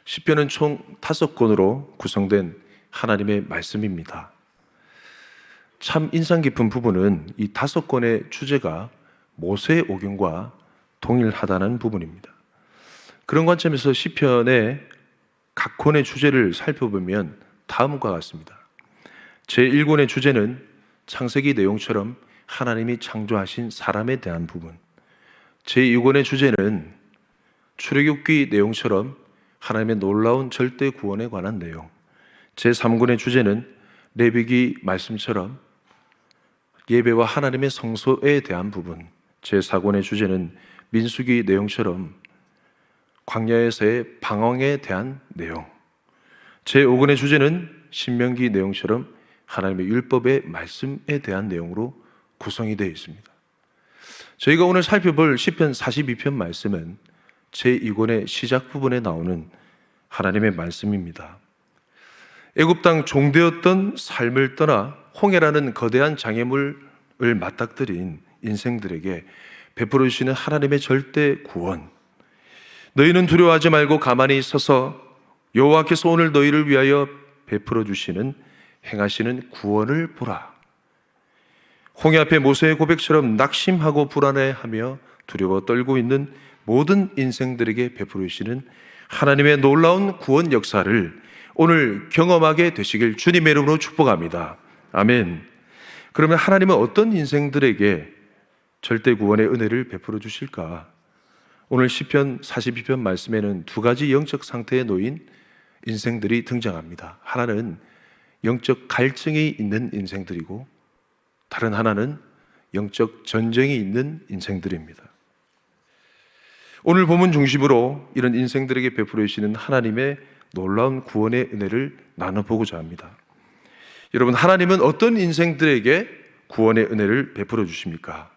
시편은 총 5권으로 구성된 하나님의 말씀입니다. 참 인상 깊은 부분은 이 5권의 주제가 모세의 오경과 동일하다는 부분입니다. 그런 관점에서 시편의 각 권의 주제를 살펴보면 다음과 같습니다. 제1권의 주제는 창세기 내용처럼 하나님이 창조하신 사람에 대한 부분, 제2권의 주제는 출애굽기 내용처럼 하나님의 놀라운 절대 구원에 관한 내용, 제3권의 주제는 레위기 말씀처럼 예배와 하나님의 성소에 대한 부분, 제4권의 주제는 민수기 내용처럼 광야에서의 방황에 대한 내용, 제5권의 주제는 신명기 내용처럼 하나님의 율법의 말씀에 대한 내용으로 구성이 되어 있습니다. 저희가 오늘 살펴볼 시편 42편 말씀은 제2권의 시작 부분에 나오는 하나님의 말씀입니다. 애굽 땅 종되었던 삶을 떠나 홍해라는 거대한 장애물을 맞닥뜨린 인생들에게 베풀어 주시는 하나님의 절대 구원. 너희는 두려워하지 말고 가만히 서서 여호와께서 오늘 너희를 위하여 베풀어 주시는 행하시는 구원을 보라. 홍해 앞에 모세의 고백처럼 낙심하고 불안해하며 두려워 떨고 있는 모든 인생들에게 베풀어 주시는 하나님의 놀라운 구원 역사를 오늘 경험하게 되시길 주님의 이름으로 축복합니다. 아멘. 그러면 하나님은 어떤 인생들에게 절대 구원의 은혜를 베풀어 주실까? 오늘 시편 42편 말씀에는 두 가지 영적 상태에 놓인 인생들이 등장합니다. 하나는 영적 갈증이 있는 인생들이고 다른 하나는 영적 전쟁이 있는 인생들입니다. 오늘 본문 중심으로 이런 인생들에게 베풀어 주시는 하나님의 놀라운 구원의 은혜를 나눠보고자 합니다. 여러분, 하나님은 어떤 인생들에게 구원의 은혜를 베풀어 주십니까?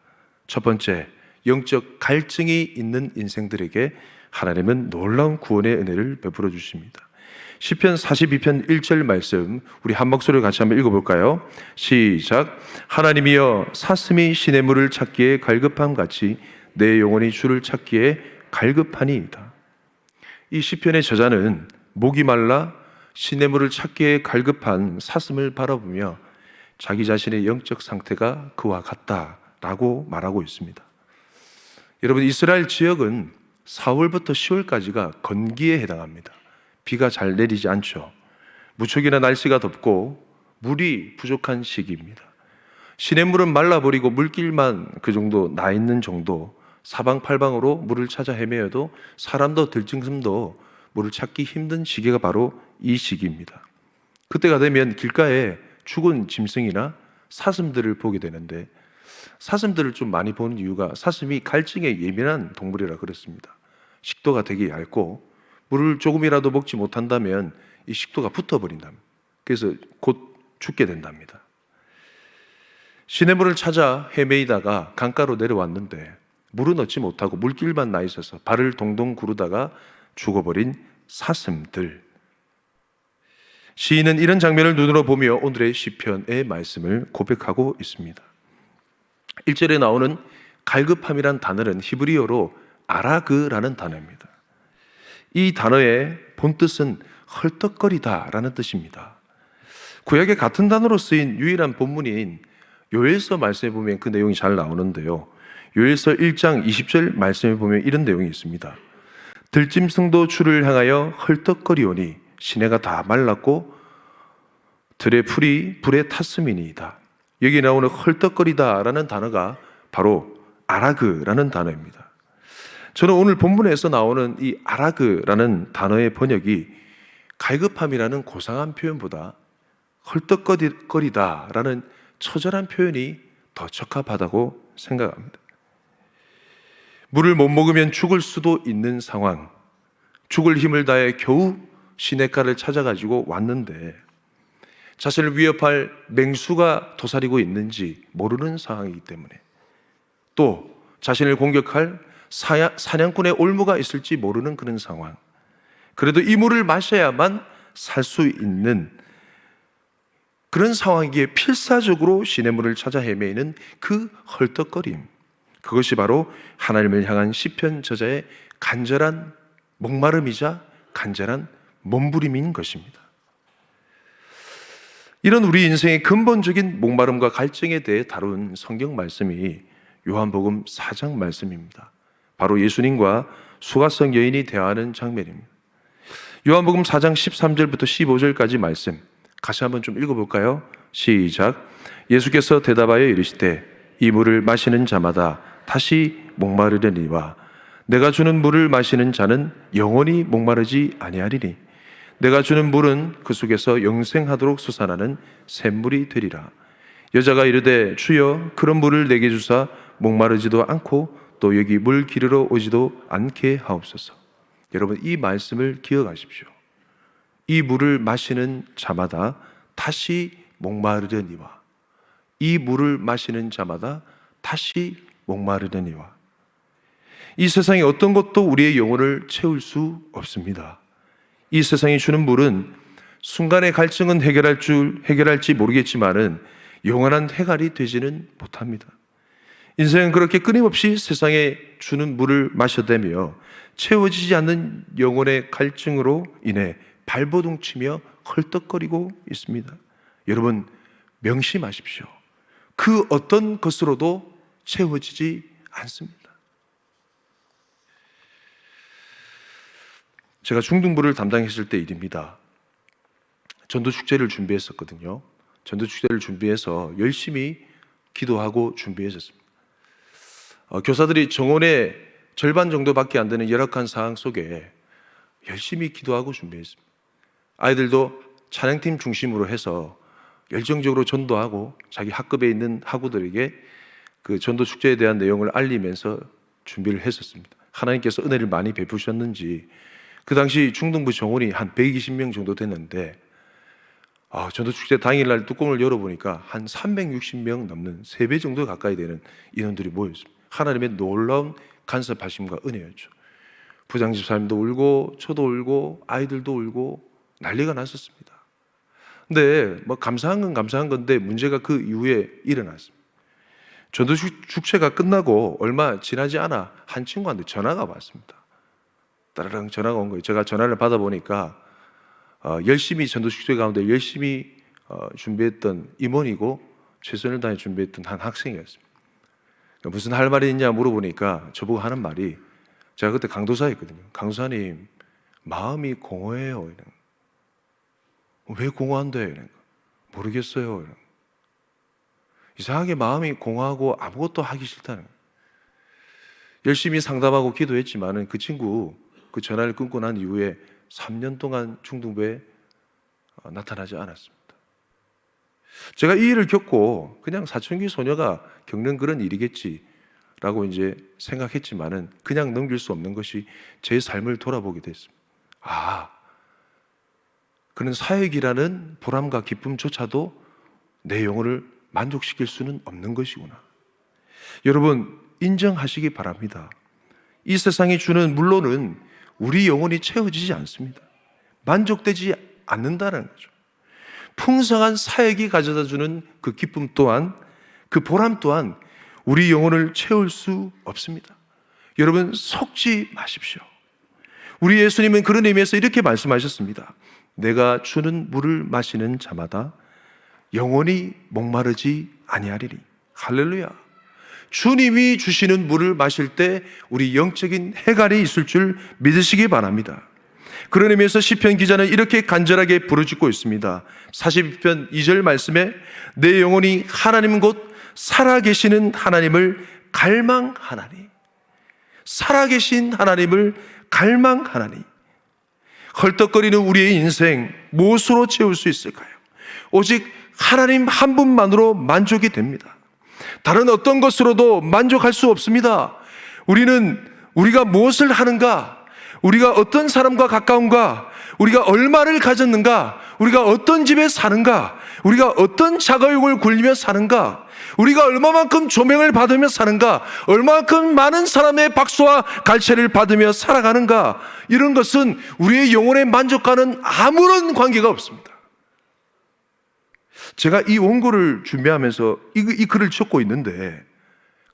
첫 번째, 영적 갈증이 있는 인생들에게 하나님은 놀라운 구원의 은혜를 베풀어 주십니다. 시편 42편 1절 말씀 우리 한 목소리로 같이 한번 읽어볼까요? 시작. 하나님이여 사슴이 시냇물을 찾기에 갈급함 같이 내 영혼이 주를 찾기에 갈급하니이다. 이 시편의 저자는 목이 말라 시냇물을 찾기에 갈급한 사슴을 바라보며 자기 자신의 영적 상태가 그와 같다라고 말하고 있습니다. 여러분, 이스라엘 지역은 4월부터 10월까지가 건기에 해당합니다. 비가 잘 내리지 않죠. 무척이나 날씨가 덥고 물이 부족한 시기입니다. 시냇물은 말라버리고 물길만 그 정도 나 있는 정도, 사방팔방으로 물을 찾아 헤매어도 사람도 들짐승도 물을 찾기 힘든 시기가 바로 이 시기입니다. 그때가 되면 길가에 죽은 짐승이나 사슴들을 보게 되는데, 사슴들을 좀 많이 보는 이유가 사슴이 갈증에 예민한 동물이라 그렇습니다. 식도가 되게 얇고 물을 조금이라도 먹지 못한다면 이 식도가 붙어버린답니다. 그래서 곧 죽게 된답니다. 시냇물을 찾아 헤매이다가 강가로 내려왔는데 물은 얻지 못하고 물길만 나 있어서 발을 동동 구르다가 죽어버린 사슴들. 시인은 이런 장면을 눈으로 보며 오늘의 시편의 말씀을 고백하고 있습니다. 1절에 나오는 갈급함이란 단어는 히브리어로 아라그라는 단어입니다. 이 단어의 본뜻은 헐떡거리다라는 뜻입니다. 구약에 같은 단어로 쓰인 유일한 본문인 요엘서 말씀에 보면 그 내용이 잘 나오는데요. 요엘서 1장 20절 말씀에 보면 이런 내용이 있습니다. 들짐승도 주를 향하여 헐떡거리오니 시내가 다 말랐고 들의 풀이 불에 탔음이니이다. 여기 나오는 헐떡거리다라는 단어가 바로 아라그라는 단어입니다. 저는 오늘 본문에서 나오는 이 아라그라는 단어의 번역이 갈급함이라는 고상한 표현보다 헐떡거리다라는 처절한 표현이 더 적합하다고 생각합니다. 물을 못 먹으면 죽을 수도 있는 상황, 죽을 힘을 다해 겨우 시냇가를 찾아가지고 왔는데 자신을 위협할 맹수가 도사리고 있는지 모르는 상황이기 때문에, 또 자신을 공격할 사냥꾼의 올무가 있을지 모르는 그런 상황, 그래도 이 물을 마셔야만 살 수 있는 그런 상황이기에 필사적으로 시냇물을 찾아 헤매는 그 헐떡거림, 그것이 바로 하나님을 향한 시편 저자의 간절한 목마름이자 간절한 몸부림인 것입니다. 이런 우리 인생의 근본적인 목마름과 갈증에 대해 다룬 성경 말씀이 요한복음 4장 말씀입니다. 바로 예수님과 수가성 여인이 대화하는 장면입니다. 요한복음 4장 13절부터 15절까지 말씀 같이 한번 좀 읽어볼까요? 시작. 예수께서 대답하여 이르시되 이 물을 마시는 자마다 다시 목마르려니와 내가 주는 물을 마시는 자는 영원히 목마르지 아니하리니 내가 주는 물은 그 속에서 영생하도록 솟아나는 샘물이 되리라. 여자가 이르되 주여 그런 물을 내게 주사 목마르지도 않고 또 여기 물 기르러 오지도 않게 하옵소서. 여러분 이 말씀을 기억하십시오. 이 물을 마시는 자마다 다시 목마르려니와 이 물을 마시는 자마다 다시 목마르려니와 이 세상에 어떤 것도 우리의 영혼을 채울 수 없습니다. 이 세상이 주는 물은 순간의 갈증은 해결할지 모르겠지만은 영원한 해갈이 되지는 못합니다. 인생은 그렇게 끊임없이 세상에 주는 물을 마셔대며 채워지지 않는 영혼의 갈증으로 인해 발버둥치며 헐떡거리고 있습니다. 여러분 명심하십시오. 그 어떤 것으로도 채워지지 않습니다. 제가 중등부를 담당했을 때 일입니다. 전도축제를 준비했었거든요. 전도축제를 준비해서 열심히 기도하고 준비했었습니다. 교사들이 정원의 절반 정도밖에 안 되는 열악한 상황 속에 열심히 기도하고 준비했습니다. 아이들도 찬양팀 중심으로 해서 열정적으로 전도하고 자기 학급에 있는 학우들에게 그 전도축제에 대한 내용을 알리면서 준비를 했었습니다. 하나님께서 은혜를 많이 베푸셨는지 그 당시 중등부 정원이 한 120명 정도 됐는데 전도축제 당일날 뚜껑을 열어보니까 한 360명 넘는 3배 정도 가까이 되는 인원들이 모였습니다. 하나님의 놀라운 간섭하심과 은혜였죠. 부장집사님도 울고 저도 울고 아이들도 울고 난리가 났었습니다. 근데 감사한 건 감사한 건데 문제가 그 이후에 일어났습니다. 전도축제가 끝나고 얼마 지나지 않아 한 친구한테 전화가 왔습니다. 따라랑 전화가 온 거예요. 제가 전화를 받아보니까 열심히 전도축제 가운데 열심히 준비했던 임원이고 최선을 다해 준비했던 한 학생이었습니다. 무슨 할 말이 있냐 물어보니까 저보고 하는 말이 제가 그때 강도사였거든요. 강도사님 마음이 공허해요. 왜 공허한데? 이런 거. 모르겠어요. 이런 거. 이상하게 마음이 공허하고 아무것도 하기 싫다는 거예요. 열심히 상담하고 기도했지만은 그 친구 그 전화를 끊고 난 이후에 3년 동안 중등부에 나타나지 않았습니다. 제가 이 일을 겪고 그냥 사춘기 소녀가 겪는 그런 일이겠지라고 이제 생각했지만은 그냥 넘길 수 없는 것이 제 삶을 돌아보게 됐습니다. 그는 사역이라는 보람과 기쁨조차도 내 영혼을 만족시킬 수는 없는 것이구나. 여러분 인정하시기 바랍니다. 이 세상이 주는 물로는 우리 영혼이 채워지지 않습니다. 만족되지 않는다는 거죠. 풍성한 사역이 가져다주는 그 기쁨 또한 그 보람 또한 우리 영혼을 채울 수 없습니다. 여러분 속지 마십시오. 우리 예수님은 그런 의미에서 이렇게 말씀하셨습니다. 내가 주는 물을 마시는 자마다 영원히 목마르지 아니하리니. 할렐루야. 주님이 주시는 물을 마실 때 우리 영적인 해갈이 있을 줄 믿으시기 바랍니다. 그런 의미에서 시편 기자는 이렇게 간절하게 부르짖고 있습니다. 42편 2절 말씀에 내 영혼이 하나님 곧 살아계시는 하나님을 갈망하나니. 살아계신 하나님을 갈망하나니. 헐떡거리는 우리의 인생 무엇으로 채울 수 있을까요? 오직 하나님 한 분만으로 만족이 됩니다. 다른 어떤 것으로도 만족할 수 없습니다. 우리가 무엇을 하는가, 우리가 어떤 사람과 가까운가, 우리가 얼마를 가졌는가, 우리가 어떤 집에 사는가, 우리가 어떤 자가용을 굴리며 사는가, 우리가 얼마만큼 조명을 받으며 사는가, 얼마만큼 많은 사람의 박수와 갈채를 받으며 살아가는가, 이런 것은 우리의 영혼의 만족과는 아무런 관계가 없습니다. 제가 이 원고를 준비하면서 이 글을 적고 있는데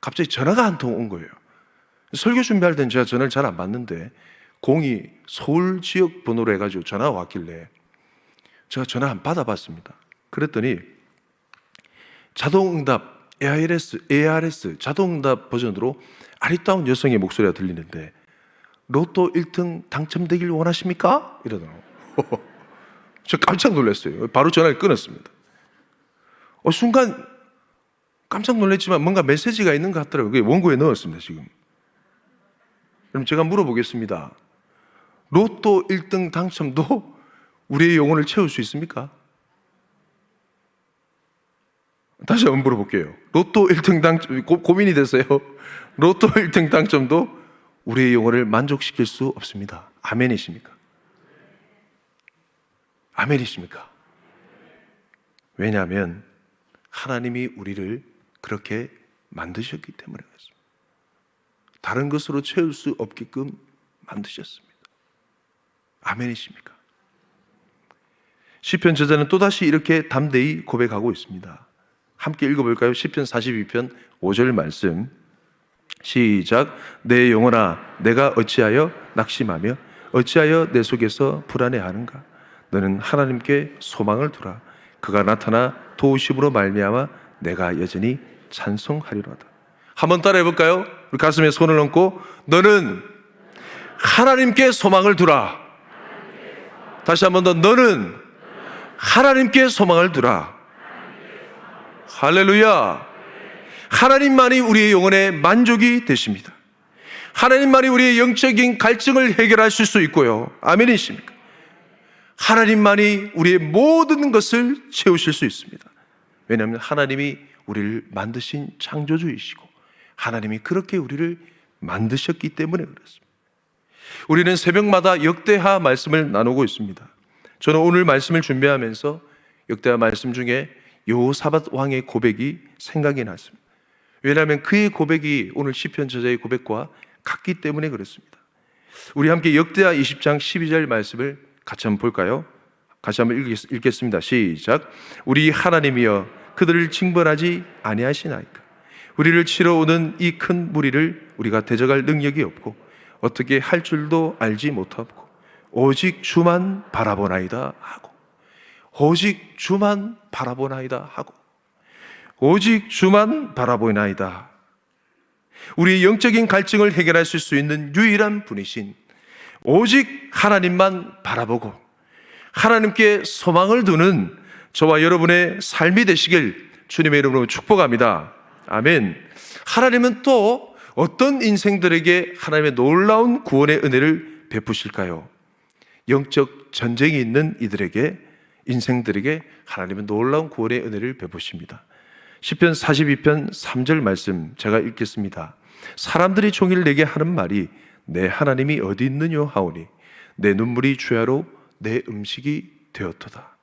갑자기 전화가 한 통 온 거예요. 설교 준비할 땐 제가 전화를 잘 안 받는데 공이 서울 지역 번호로 해가지고 전화가 왔길래 제가 전화 한 받아봤습니다. 그랬더니 자동응답 ARS 자동응답 버전으로 아리따운 여성의 목소리가 들리는데 로또 1등 당첨되길 원하십니까? 이러더라고요. 저 깜짝 놀랐어요. 바로 전화를 끊었습니다. 순간 깜짝 놀랐지만 뭔가 메시지가 있는 것 같더라고요. 그게 원고에 넣었습니다. 지금. 그럼 제가 물어보겠습니다. 로또 1등 당첨도 우리의 영혼을 채울 수 있습니까? 다시 한번 물어볼게요. 로또 1등 당첨, 고민이 됐어요. 로또 1등 당첨도 우리의 영혼을 만족시킬 수 없습니다. 아멘이십니까? 아멘이십니까? 왜냐하면 하나님이 우리를 그렇게 만드셨기 때문에 그렇습니다. 다른 것으로 채울 수 없게끔 만드셨습니다. 아멘이십니까? 시편 저자는 또다시 이렇게 담대히 고백하고 있습니다. 함께 읽어볼까요? 시편 42편 5절 말씀 시작. 내 영혼아 내가 어찌하여 낙심하며 어찌하여 내 속에서 불안해하는가. 너는 하나님께 소망을 두라. 그가 나타나 도우심으로 말미암아 내가 여전히 찬송하리로다. 한번 따라해 볼까요? 우리 가슴에 손을 얹고 너는 하나님께 소망을 두라. 다시 한번 더 너는 하나님께 소망을 두라. 할렐루야. 하나님만이 우리의 영혼의 만족이 되십니다. 하나님만이 우리의 영적인 갈증을 해결하실 수 있고요. 아멘이십니까? 하나님만이 우리의 모든 것을 채우실 수 있습니다. 왜냐하면 하나님이 우리를 만드신 창조주이시고 하나님이 그렇게 우리를 만드셨기 때문에 그렇습니다. 우리는 새벽마다 역대하 말씀을 나누고 있습니다. 저는 오늘 말씀을 준비하면서 역대하 말씀 중에 여호사밧 왕의 고백이 생각이 났습니다. 왜냐하면 그의 고백이 오늘 시편 저자의 고백과 같기 때문에 그렇습니다. 우리 함께 역대하 20장 12절 말씀을 같이 한번 볼까요? 같이 한번 읽겠습니다. 시작. 우리 하나님이여 그들을 징벌하지 아니하시나이까. 우리를 치러 오는 이 큰 무리를 우리가 대적할 능력이 없고 어떻게 할 줄도 알지 못하고 오직 주만 바라보나이다 하고 오직 주만 바라보나이다 하고 오직 주만 바라보나이다. 우리의 영적인 갈증을 해결하실 수 있는 유일한 분이신 오직 하나님만 바라보고 하나님께 소망을 두는 저와 여러분의 삶이 되시길 주님의 이름으로 축복합니다. 아멘. 하나님은 또 어떤 인생들에게 하나님의 놀라운 구원의 은혜를 베푸실까요? 영적 전쟁이 있는 이들에게 인생들에게 하나님은 놀라운 구원의 은혜를 베푸십니다. 시편 42편 3절 말씀 제가 읽겠습니다. 사람들이 종일 내게 하는 말이 내 하나님이 어디 있느냐 하오니 내 눈물이 주야로 내 음식이 되었도다.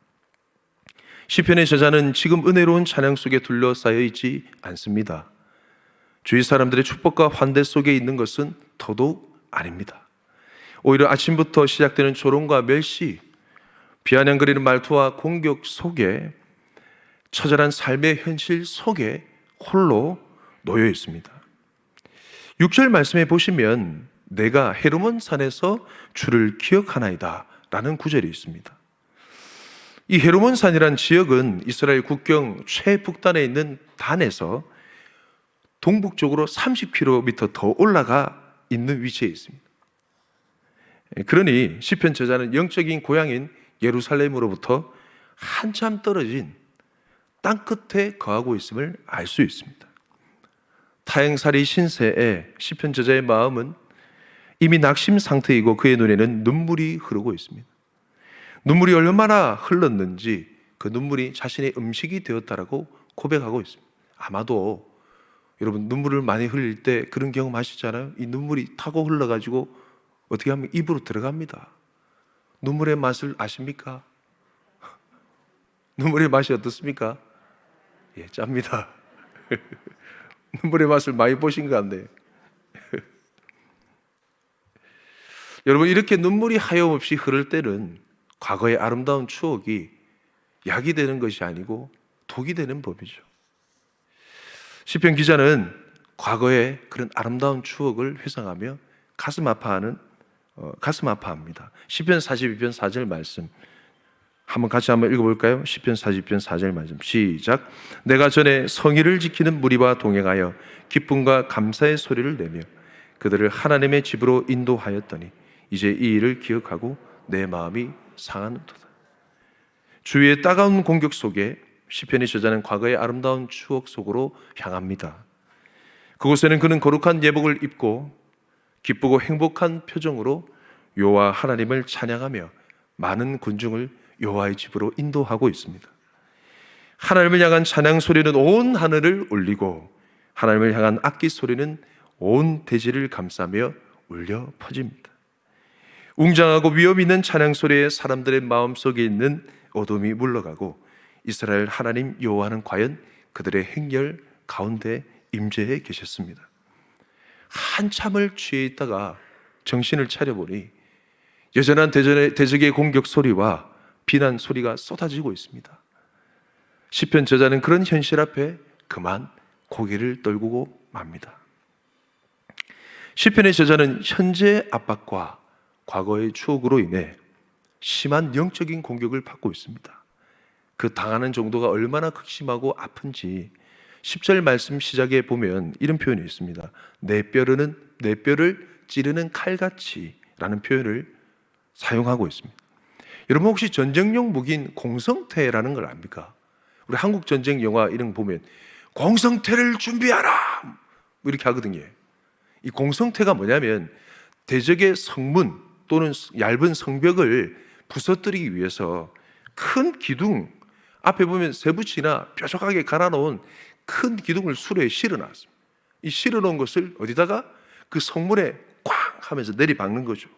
시편의 저자는 지금 은혜로운 찬양 속에 둘러싸여 있지 않습니다. 주위 사람들의 축복과 환대 속에 있는 것은 더더욱 아닙니다. 오히려 아침부터 시작되는 조롱과 멸시, 비아냥거리는 말투와 공격 속에 처절한 삶의 현실 속에 홀로 놓여 있습니다. 6절 말씀에 보시면 내가 헤르몬 산에서 주를 기억하나이다 라는 구절이 있습니다. 이 헤르몬 산이란 지역은 이스라엘 국경 최북단에 있는 단에서 동북쪽으로 30km 더 올라가 있는 위치에 있습니다. 그러니 시편 저자는 영적인 고향인 예루살렘으로부터 한참 떨어진 땅끝에 거하고 있음을 알 수 있습니다. 타행살이 신세에 시편 저자의 마음은 이미 낙심 상태이고 그의 눈에는 눈물이 흐르고 있습니다. 눈물이 얼마나 흘렀는지 그 눈물이 자신의 음식이 되었다라고 고백하고 있습니다. 아마도 여러분 눈물을 많이 흘릴 때 그런 경험 하시잖아요. 이 눈물이 타고 흘러가지고 어떻게 하면 입으로 들어갑니다. 눈물의 맛을 아십니까? 눈물의 맛이 어떻습니까? 예, 짭니다. 눈물의 맛을 많이 보신 것 같네요. 여러분 이렇게 눈물이 하염없이 흐를 때는 과거의 아름다운 추억이 약이 되는 것이 아니고 독이 되는 법이죠. 시편 기자는 과거의 그런 아름다운 추억을 회상하며 가슴 아파하는 가슴 아파합니다. 시편 42편 4절 말씀 한번 같이 한번 읽어볼까요? 시편 40편 4절 말씀 시작. 내가 전에 성의를 지키는 무리와 동행하여 기쁨과 감사의 소리를 내며 그들을 하나님의 집으로 인도하였더니 이제 이 일을 기억하고 내 마음이 상하는도다. 주위의 따가운 공격 속에 시편의 저자는 과거의 아름다운 추억 속으로 향합니다. 그곳에는 그는 거룩한 예복을 입고 기쁘고 행복한 표정으로 여호와 하나님을 찬양하며 많은 군중을 여호와의 집으로 인도하고 있습니다. 하나님을 향한 찬양 소리는 온 하늘을 울리고 하나님을 향한 악기 소리는 온 대지를 감싸며 울려 퍼집니다. 웅장하고 위험 있는 찬양 소리에 사람들의 마음속에 있는 어둠이 물러가고 이스라엘 하나님 여호와는 과연 그들의 행렬 가운데 임재해 계셨습니다. 한참을 취해 있다가 정신을 차려보니 여전한 대적의 공격 소리와 비난 소리가 쏟아지고 있습니다. 시편 저자는 그런 현실 앞에 그만 고개를 떨구고 맙니다. 시편의 저자는 현재의 압박과 과거의 추억으로 인해 심한 영적인 공격을 받고 있습니다. 그 당하는 정도가 얼마나 극심하고 아픈지 10절 말씀 시작에 보면 이런 표현이 있습니다. 내 뼈를 찌르는 칼같이 라는 표현을 사용하고 있습니다. 여러분 혹시 전쟁용 무기인 공성태라는 걸 압니까? 우리 한국 전쟁 영화 이런 거 보면 공성태를 준비하라 뭐 이렇게 하거든요. 이 공성태가 뭐냐면 대적의 성문 또는 얇은 성벽을 부서뜨리기 위해서 큰 기둥, 앞에 보면 세부치나 뾰족하게 갈아놓은 큰 기둥을 수레에 실어놨습니다. 이 실어놓은 것을 어디다가 그 성문에 쾅 하면서 내리박는 거죠.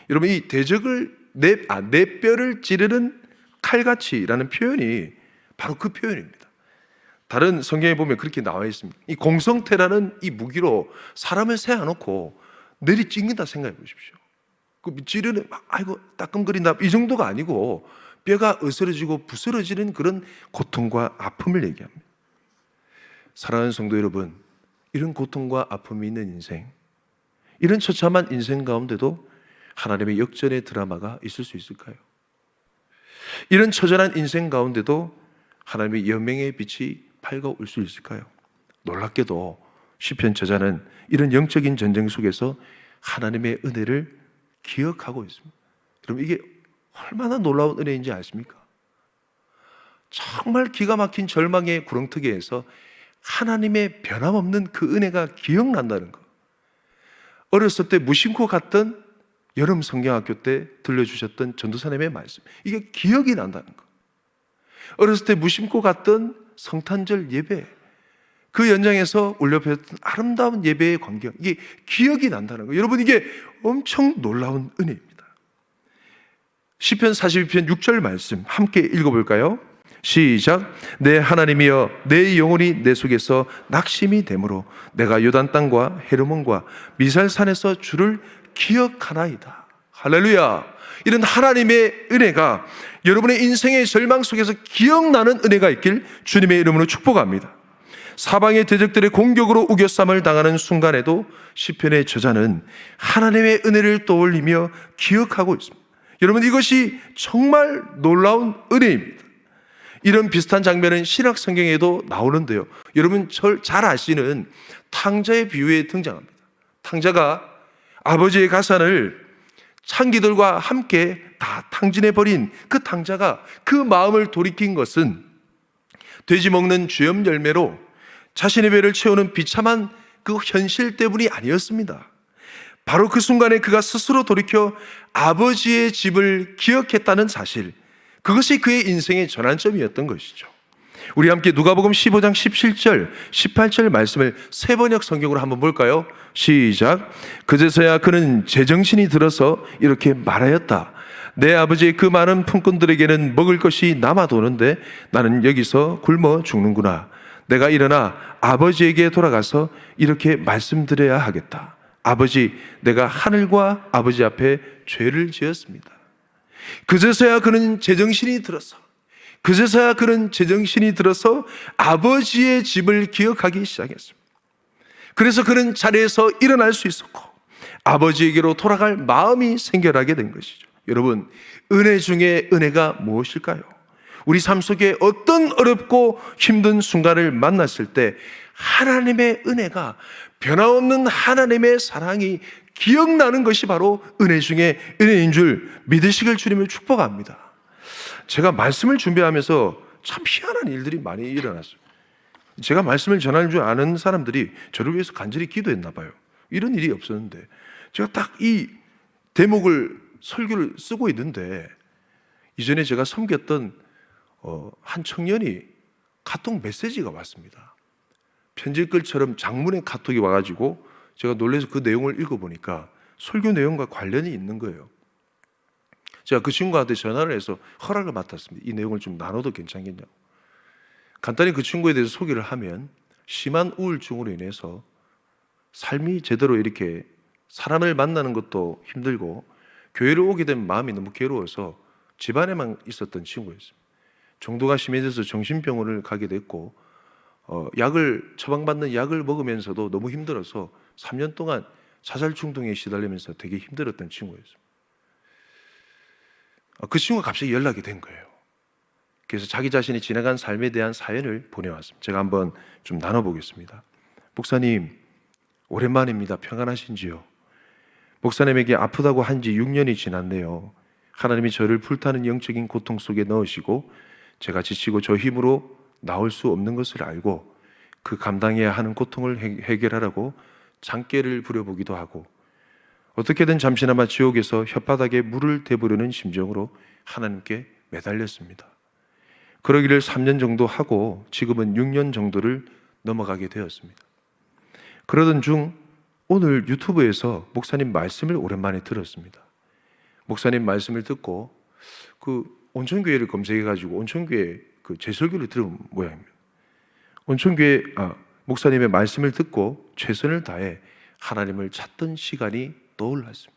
여러분 이 대적을 내 뼈를 찌르는 칼같이라는 표현이 바로 그 표현입니다. 다른 성경에 보면 그렇게 나와 있습니다. 이 공성태라는 이 무기로 사람을 세워놓고 내리 찢는다 생각해 보십시오. 그 찌르는 아이고 따끔거린다 이 정도가 아니고 뼈가 으스러지고 부스러지는 그런 고통과 아픔을 얘기합니다. 사랑하는 성도 여러분, 이런 고통과 아픔이 있는 인생, 이런 처참한 인생 가운데도 하나님의 역전의 드라마가 있을 수 있을까요? 이런 처절한 인생 가운데도 하나님의 여명의 빛이 밝아올 수 있을까요? 놀랍게도 시편 저자는 이런 영적인 전쟁 속에서 하나님의 은혜를 기억하고 있습니다. 여러분 이게 얼마나 놀라운 은혜인지 아십니까? 정말 기가 막힌 절망의 구렁텅이에서 하나님의 변함없는 그 은혜가 기억난다는 것. 어렸을 때 무심코 갔던 여름 성경학교 때 들려주셨던 전도사님의 말씀, 이게 기억이 난다는 것. 어렸을 때 무심코 갔던 성탄절 예배, 그 연장에서 울려펴졌던 아름다운 예배의 광경, 이게 기억이 난다는 것. 여러분 이게 엄청 놀라운 은혜입니다. 시편 42편 6절 말씀 함께 읽어볼까요? 시작. 내 하나님이여 내 영혼이 내 속에서 낙심이 되므로 내가 요단 땅과 헤르몬과 미살산에서 주를 기억하나이다. 할렐루야. 이런 하나님의 은혜가 여러분의 인생의 절망 속에서 기억나는 은혜가 있길 주님의 이름으로 축복합니다. 사방의 대적들의 공격으로 우겨쌈을 당하는 순간에도 시편의 저자는 하나님의 은혜를 떠올리며 기억하고 있습니다. 여러분 이것이 정말 놀라운 은혜입니다. 이런 비슷한 장면은 신약 성경에도 나오는데요. 여러분 잘 아시는 탕자의 비유에 등장합니다. 탕자가 아버지의 가산을 창기들과 함께 다 탕진해버린 그 탕자가 그 마음을 돌이킨 것은 돼지 먹는 죄염 열매로 자신의 배를 채우는 비참한 그 현실 때문이 아니었습니다. 바로 그 순간에 그가 스스로 돌이켜 아버지의 집을 기억했다는 사실, 그것이 그의 인생의 전환점이었던 것이죠. 우리 함께 누가복음 15장 17절, 18절 말씀을 세번역 성경으로 한번 볼까요? 시작. 그제서야 그는 제정신이 들어서 이렇게 말하였다. 내 아버지의 그 많은 품꾼들에게는 먹을 것이 남아도는데 나는 여기서 굶어 죽는구나. 내가 일어나 아버지에게 돌아가서 이렇게 말씀드려야 하겠다. 아버지, 내가 하늘과 아버지 앞에 죄를 지었습니다. 그제서야 그는 제정신이 들어서 아버지의 집을 기억하기 시작했습니다. 그래서 그는 자리에서 일어날 수 있었고 아버지에게로 돌아갈 마음이 생겨나게 된 것이죠. 여러분, 은혜 중에 은혜가 무엇일까요? 우리 삶 속에 어떤 어렵고 힘든 순간을 만났을 때 하나님의 은혜가, 변함없는 하나님의 사랑이 기억나는 것이 바로 은혜 중에 은혜인 줄 믿으시길 주님을 축복합니다. 제가 말씀을 준비하면서 참 희한한 일들이 많이 일어났어요. 제가 말씀을 전할 줄 아는 사람들이 저를 위해서 간절히 기도했나 봐요. 이런 일이 없었는데 제가 딱 이 대목을 설교를 쓰고 있는데 이전에 제가 섬겼던 한 청년이 카톡 메시지가 왔습니다. 편지글처럼 장문의 카톡이 와가지고 제가 놀라서 그 내용을 읽어보니까 설교 내용과 관련이 있는 거예요. 제가 그 친구한테 전화를 해서 허락을 맡았습니다. 이 내용을 좀 나눠도 괜찮겠냐고. 간단히 그 친구에 대해서 소개를 하면 심한 우울증으로 인해서 삶이 제대로 이렇게 사람을 만나는 것도 힘들고 교회를 오게 된 마음이 너무 괴로워서 집안에만 있었던 친구였습니다. 정도가 심해져서 정신병원을 가게 됐고 약을 처방받는 약을 먹으면서도 너무 힘들어서 3년 동안 자살 충동에 시달리면서 되게 힘들었던 친구였습니다. 그 친구가 갑자기 연락이 된 거예요. 그래서 자기 자신이 지나간 삶에 대한 사연을 보내왔습니다. 제가 한번 좀 나눠보겠습니다. 목사님, 오랜만입니다. 평안하신지요? 목사님에게 아프다고 한 지 6년이 지났네요. 하나님이 저를 불타는 영적인 고통 속에 넣으시고 제가 지치고 저 힘으로 나올 수 없는 것을 알고 그 감당해야 하는 고통을 해결하라고 장깨를 부려보기도 하고 어떻게든 잠시나마 지옥에서 혓바닥에 물을 대보려는 심정으로 하나님께 매달렸습니다. 그러기를 3년 정도 하고 지금은 6년 정도를 넘어가게 되었습니다. 그러던 중 오늘 유튜브에서 목사님 말씀을 오랜만에 들었습니다. 목사님 말씀을 듣고 그 온천교회를 검색해가지고 온천교회 그 제 설교를 들은 모양입니다. 온천교회 목사님의 말씀을 듣고 최선을 다해 하나님을 찾던 시간이 떠올랐습니다.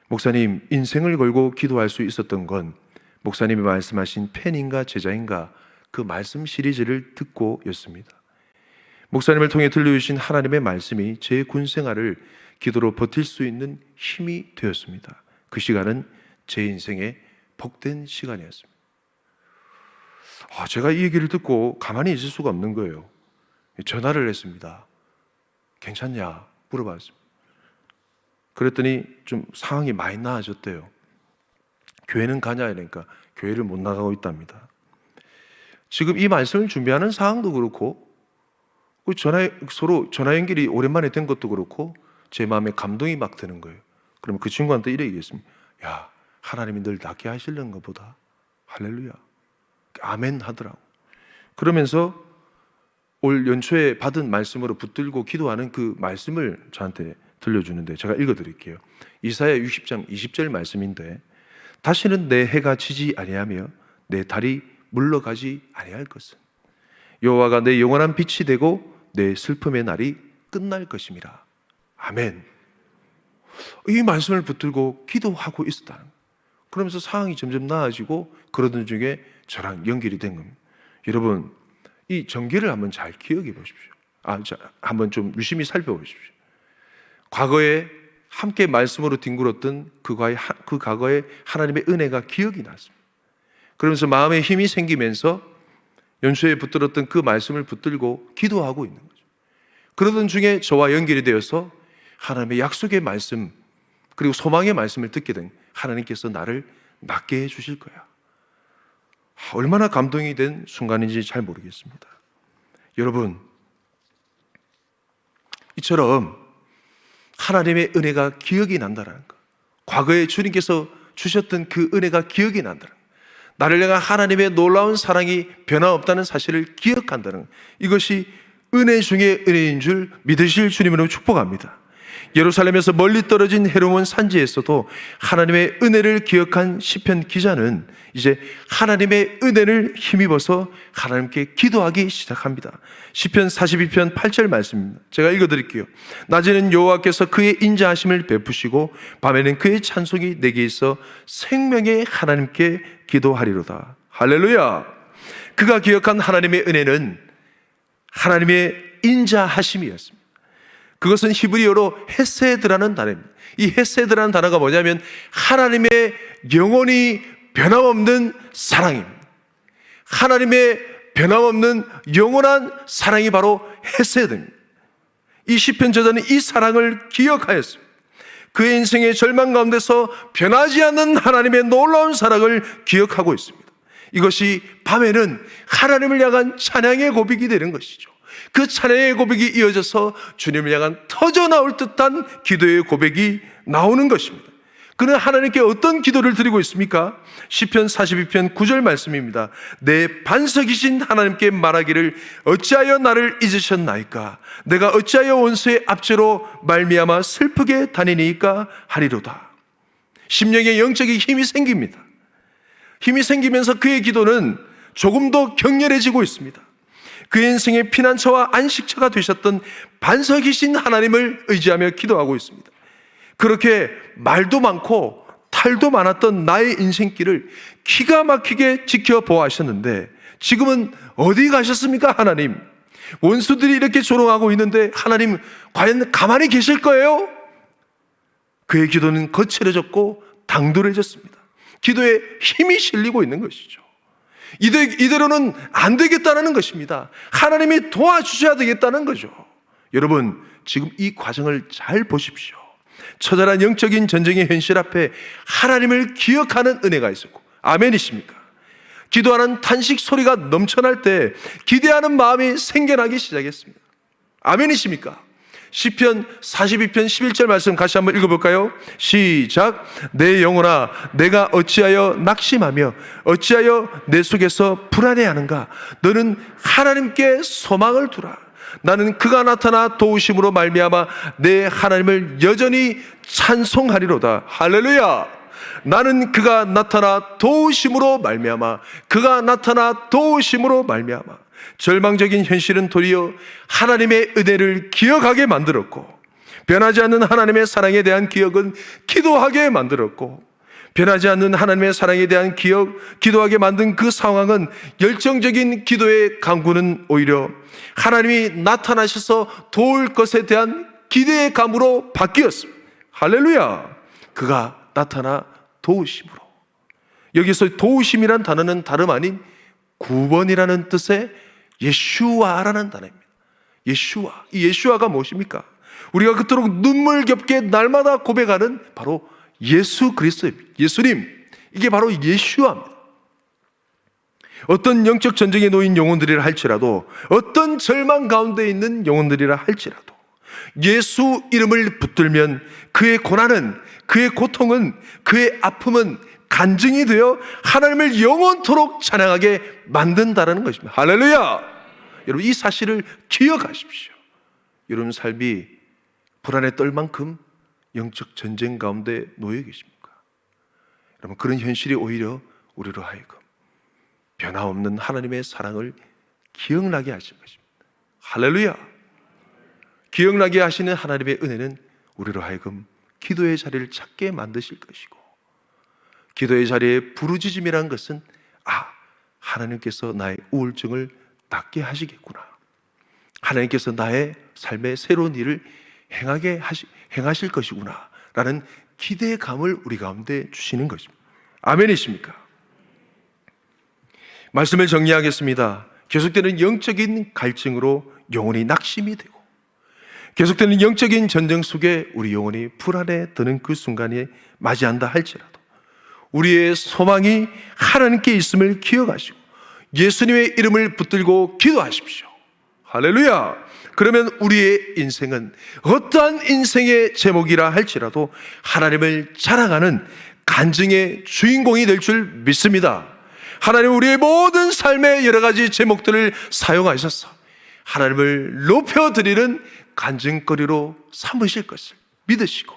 목사님, 인생을 걸고 기도할 수 있었던 건 목사님이 말씀하신 팬인가 제자인가 그 말씀 시리즈를 듣고였습니다. 목사님을 통해 들려주신 하나님의 말씀이 제 군생활을 기도로 버틸 수 있는 힘이 되었습니다. 그 시간은 제 인생의 복된 시간이었습니다. 제가 이 얘기를 듣고 가만히 있을 수가 없는 거예요. 전화를 했습니다. 괜찮냐? 물어봤습니다. 그랬더니 좀 상황이 많이 나아졌대요. 교회는 가냐? 이러니까 교회를 못 나가고 있답니다. 지금 이 말씀을 준비하는 상황도 그렇고 서로 전화 연결이 오랜만에 된 것도 그렇고 제 마음에 감동이 막 드는 거예요. 그러면 그 친구한테 이래 얘기했습니다. 야, 하나님이 늘 낫게 하시려는 것보다 할렐루야, 아멘 하더라고. 그러면서 올 연초에 받은 말씀으로 붙들고 기도하는 그 말씀을 저한테 들려주는데 제가 읽어드릴게요. 이사야 60장 20절 말씀인데 다시는 내 해가 지지 아니하며 내 달이 물러가지 아니할 것은 여호와가 내 영원한 빛이 되고 내 슬픔의 날이 끝날 것임이라. 아멘. 이 말씀을 붙들고 기도하고 있었다는 거예요. 그러면서 상황이 점점 나아지고 그러던 중에 저랑 연결이 된 겁니다. 여러분, 이 전개를 한번 잘 기억해 보십시오. 한번 좀 유심히 살펴보십시오. 과거에 함께 말씀으로 뒹굴었던 그 과거에 하나님의 은혜가 기억이 났습니다. 그러면서 마음에 힘이 생기면서 연초에 붙들었던 그 말씀을 붙들고 기도하고 있는 거죠. 그러던 중에 저와 연결이 되어서 하나님의 약속의 말씀 그리고 소망의 말씀을 듣게 된 하나님께서 나를 낫게 해주실 거야. 얼마나 감동이 된 순간인지 잘 모르겠습니다. 여러분, 이처럼 하나님의 은혜가 기억이 난다는 것, 과거에 주님께서 주셨던 그 은혜가 기억이 난다는 것, 나를 향한 하나님의 놀라운 사랑이 변함없다는 사실을 기억한다는 것, 이것이 은혜 중에 은혜인 줄 믿으실 주님으로 축복합니다. 예루살렘에서 멀리 떨어진 헤르몬 산지에서도 하나님의 은혜를 기억한 시편 기자는 이제 하나님의 은혜를 힘입어서 하나님께 기도하기 시작합니다. 시편 42편 8절 말씀입니다. 제가 읽어드릴게요. 낮에는 여호와께서 그의 인자하심을 베푸시고 밤에는 그의 찬송이 내게 있어 생명의 하나님께 기도하리로다. 할렐루야. 그가 기억한 하나님의 은혜는 하나님의 인자하심이었습니다. 그것은 히브리어로 헤세드라는 단어입니다. 이 헤세드라는 단어가 뭐냐면 하나님의 영원히 변함없는 사랑입니다. 하나님의 변함없는 영원한 사랑이 바로 헤세드입니다. 이 시편 저자는 이 사랑을 기억하였습니다. 그의 인생의 절망 가운데서 변하지 않는 하나님의 놀라운 사랑을 기억하고 있습니다. 이것이 밤에는 하나님을 향한 찬양의 고백이 되는 것이죠. 그 찬양의 고백이 이어져서 주님을 향한 터져나올 듯한 기도의 고백이 나오는 것입니다. 그는 하나님께 어떤 기도를 드리고 있습니까? 시편 42편 9절 말씀입니다. 내 반석이신 하나님께 말하기를 어찌하여 나를 잊으셨나이까? 내가 어찌하여 원수의 압제로 말미암아 슬프게 다니니까 하리로다. 심령에 영적인 힘이 생깁니다. 힘이 생기면서 그의 기도는 조금 더 격렬해지고 있습니다. 그의 인생의 피난처와 안식처가 되셨던 반석이신 하나님을 의지하며 기도하고 있습니다. 그렇게 말도 많고 탈도 많았던 나의 인생길을 기가 막히게 지켜보아하셨는데 지금은 어디 가셨습니까? 하나님, 원수들이 이렇게 조롱하고 있는데 하나님 과연 가만히 계실 거예요? 그의 기도는 거칠어졌고 당돌해졌습니다. 기도에 힘이 실리고 있는 것이죠. 이대로는 안 되겠다는 것입니다. 하나님이 도와주셔야 되겠다는 거죠. 여러분, 지금 이 과정을 잘 보십시오. 처절한 영적인 전쟁의 현실 앞에 하나님을 기억하는 은혜가 있었고, 아멘이십니까? 기도하는 탄식 소리가 넘쳐날 때 기대하는 마음이 생겨나기 시작했습니다. 아멘이십니까? 시편 42편 11절 말씀 같이 한번 읽어볼까요? 시작. 내 영혼아, 내가 어찌하여 낙심하며 어찌하여 내 속에서 불안해하는가? 너는 하나님께 소망을 두라. 나는 그가 나타나 도우심으로 말미암아 내 하나님을 여전히 찬송하리로다. 할렐루야. 나는 그가 나타나 도우심으로 말미암아, 그가 나타나 도우심으로 말미암아. 절망적인 현실은 도리어 하나님의 은혜를 기억하게 만들었고, 변하지 않는 하나님의 사랑에 대한 기억은 기도하게 만들었고, 변하지 않는 하나님의 사랑에 대한 기도하게 만든 그 상황은 열정적인 기도의 강구는 오히려 하나님이 나타나셔서 도울 것에 대한 기대의 감으로 바뀌었습니다. 할렐루야. 그가 나타나 도우심으로. 여기서 도우심이란 단어는 다름 아닌 구원이라는 뜻의 예슈아라는 단어입니다. 예슈아. 이 예슈아가 무엇입니까? 우리가 그토록 눈물겹게 날마다 고백하는 바로 예수 그리스도입니다. 예수님. 이게 바로 예슈아입니다. 어떤 영적 전쟁에 놓인 영혼들이라 할지라도, 어떤 절망 가운데 있는 영혼들이라 할지라도 예수 이름을 붙들면 그의 고난은, 그의 고통은, 그의 아픔은 간증이 되어 하나님을 영원토록 찬양하게 만든다는 것입니다. 할렐루야. 여러분, 이 사실을 기억하십시오. 여러분 삶이 불안에 떨 만큼 영적 전쟁 가운데 놓여 계십니까? 여러분, 그런 현실이 오히려 우리로 하여금 변화없는 하나님의 사랑을 기억나게 하신 것입니다. 할렐루야. 기억나게 하시는 하나님의 은혜는 우리로 하여금 기도의 자리를 찾게 만드실 것이고, 기도의 자리에 부르짖음이라는 것은 하나님께서 나의 우울증을 낫게 하시겠구나, 하나님께서 나의 삶의 새로운 일을 행하실 것이구나 라는 기대감을 우리 가운데 주시는 것입니다. 아멘이십니까? 말씀을 정리하겠습니다. 계속되는 영적인 갈증으로 영혼이 낙심이 되고, 계속되는 영적인 전쟁 속에 우리 영혼이 불안에 드는 그 순간에 맞이한다 할지라도 우리의 소망이 하나님께 있음을 기억하시고 예수님의 이름을 붙들고 기도하십시오. 할렐루야. 그러면 우리의 인생은 어떠한 인생의 제목이라 할지라도 하나님을 자랑하는 간증의 주인공이 될 줄 믿습니다. 하나님은 우리의 모든 삶의 여러 가지 제목들을 사용하셔서 하나님을 높여드리는 간증거리로 삼으실 것을 믿으시고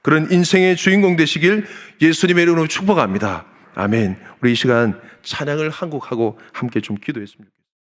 그런 인생의 주인공 되시길 예수님의 이름으로 축복합니다. 아멘. 우리 이 시간 찬양을 한 곡하고 함께 좀 기도했습니다.